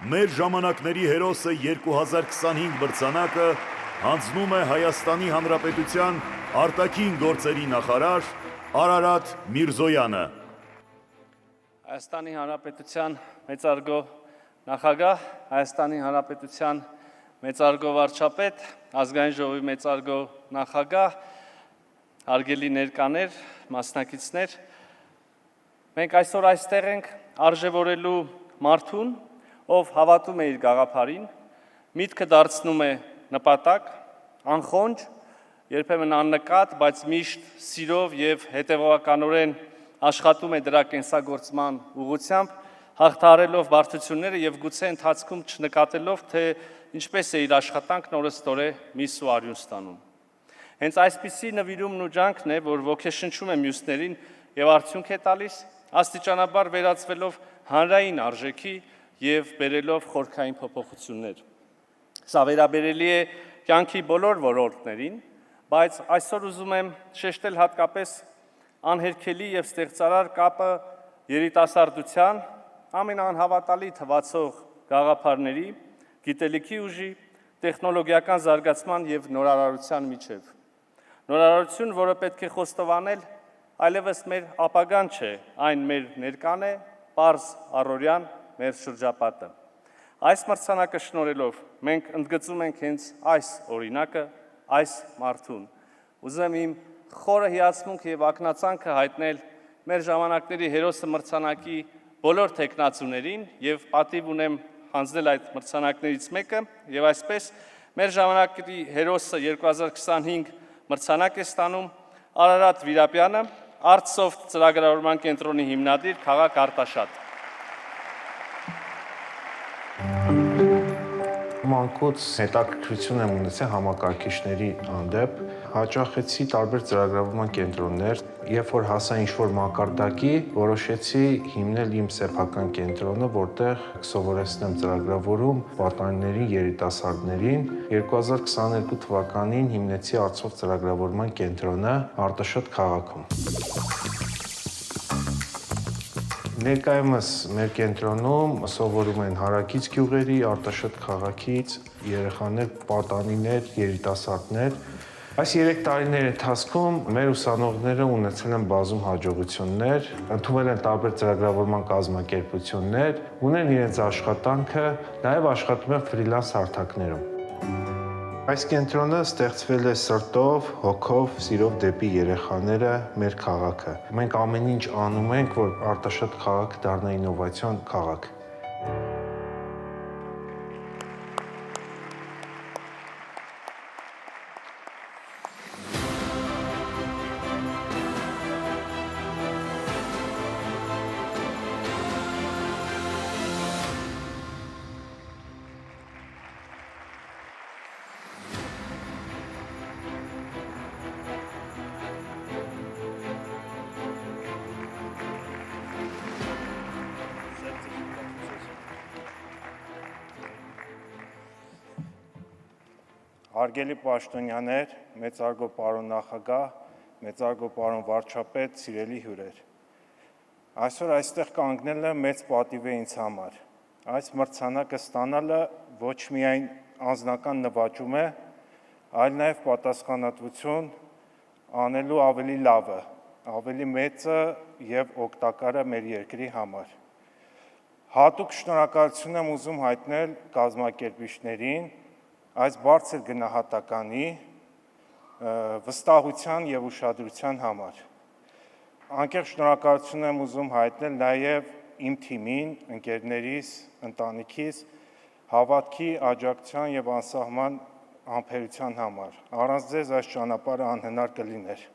Մեր ժամանակների հերոսը 2025 մրցանակը հանձնում է Հայաստանի Հանրապետության արտաքին գործերի նախարար Արարատ Միրզոյանը։ Հայաստանի Հանրապետության մեծարգո նախագահ, Հայաստանի Հանրապետության մեծարգո վարչապետ, Ազգային ժողովի մեծարգո նախագահ, հարգելի ներկաներ, մասնակիցներ, մենք այսօր այստեղ ենք արժևորելու մարդուն, ով հավատում է իր գաղափարին, միտքը դարձնում է նպատակ, անխոնջ, երբեմն աննկատ, բայց միշտ սիրով եւ հետևողականորեն աշխատում է դրա կենսագործման ուղղությամբ, հաղթահարելով բարդությունները եւ գուցե ընթացքում չնկատելով, թե ինչպես է իր աշխատանքն օրըստօրե միս ու արյուն ստանում։ Հենց այսպիսի նվիրումն ու ջանքն է, որ ոգեշնչում է մյուսներին եւ արդյունք է տալիս, աստիճանաբար վերածվելով հանրային արժեքի եւ բերելով խորքային փոփոխություններ։ Սա վերաբերելի է կյանքի բոլոր ոլորտներին, բայց այսօր ուզում եմ շեշտել հատկապես անհերքելի եւ ստեղծարար կապը երիտասարդության, ամենաանհավատալի թվացող գաղափարների, գիտելիքի ուժի, տեխնոլոգիական զարգացման եւ նորարարության միջև։ Նորարարություն, որը պետք է խոստովանել, այլևս մեր ապագան չէ, այն մեր ներկան է, պարզ առօրյան, մեր շրջապատը։ Այս մրցանակը շնորհելով մենք ընդգծում ենք հենց այս օրինակը, այս մարդուն։ Ուզում եմ իմ խորը հիացմունք եւ ակնածանքը հայտնել մեր ժամանակների հերոսը մրցանակի բոլոր տեխնացուներին եւ պատիվ ունեմ հանձնել այդ մրցանակներից մեկը եւ այսպես մեր ժամանակի հերոսը 2025 մրցանակ է ստանում Արարատ Վիրապյանը, Artsoft ծրագրավորման կենտրոնի հիմնադիր, քաղաք Արտաշատ։ Մանկուց հետաքրքրություն եմ ունեցել համակարգիչների հանդեպ, հաճախեցի տարբեր ծրագրավորման կենտրոններ, երբ որ հասա ինչ-որ մակարդակի, որոշեցի հիմնել իմ սեփական կենտրոնը, որտեղ սովորեցնեմ ծրագրավորում պատանիներին, երիտասարդներին։ 2022 թվականին հիմնեցի Artsoft ծրագրավորման կենտրոնը Արտաշատ քաղաքում։ Ներկայումս մեր կենտրոնում սովորում են հարակից գյուղերի, Արտաշատ քաղաքից երեխաներ, պատանիներ, երիտասարդներ։ Այս 3 տարիների ընթացքում մեր ուսանողները ունեցել են բազում հաջողություններ, ընդունվել են տարբեր ծրագրավորման կազմակերպություններ, ունեն իրենց աշխատանքը, նաև աշխատում են ֆրիլանս հարթակներում։ Այս կենտրոնը ստեղծվել է սրտով, հոգով, սիրով դեպի երեխաները, մեր քաղաքը։ Մենք ամեն ինչ անում ենք, որ Արտաշատ քաղաքը դառնա ինովացիոն քաղաք։ Հարգելի պաշտոնյաներ, մեծարգո պարոն նախագահ, մեծարգո պարոն վարչապետ, սիրելի հյուրեր։ Այսօր այստեղ կանգնելը մեծ պատիվ է ինձ համար։ Այս մրցանակը ստանալը ոչ միայն անձնական նվաճում է, այլ նաև պատասխանատվություն անելու ավելի լավը, ավելի մեծը եւ օգտակարը մեր երկրի համար։ Հատուկ շնորհակալություն եմ ուզում հայտնել կազմակերպիչներին այս բարձր գնահատականի, վստահության եւ ուշադրության համար։ Անկեղծ շնորհակալություն եմ ուզում հայտնել նաեւ իմ թիմին, ընկերներիս, ընտանիքիս հավատքի, աջակցության եւ անսահման համբերության համար։ Առանց ձեզ այս ճանապարհը անհնար կլիներ։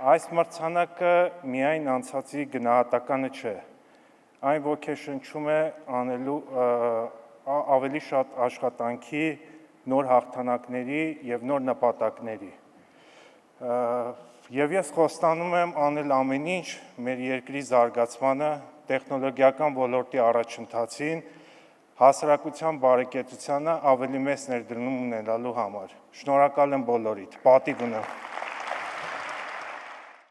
Այս մրցանակը միայն անցածի գնահատականը չէ, այն ոգեշնչում է անելու ավելի շատ աշխատանքի, նոր հաղթանակների եւ նոր նպատակների։ Եվ ես խոստանում եմ անել ամեն ինչ մեր երկրի զարգացմանը, տեխնոլոգիական ոլորտի առաջընթացին, հասարակության բարեկեցությանը ավելի մեծ ներդրում ունենալու համար։ Շնորհակալ եմ բոլորիդ, պատիվ ունեմ։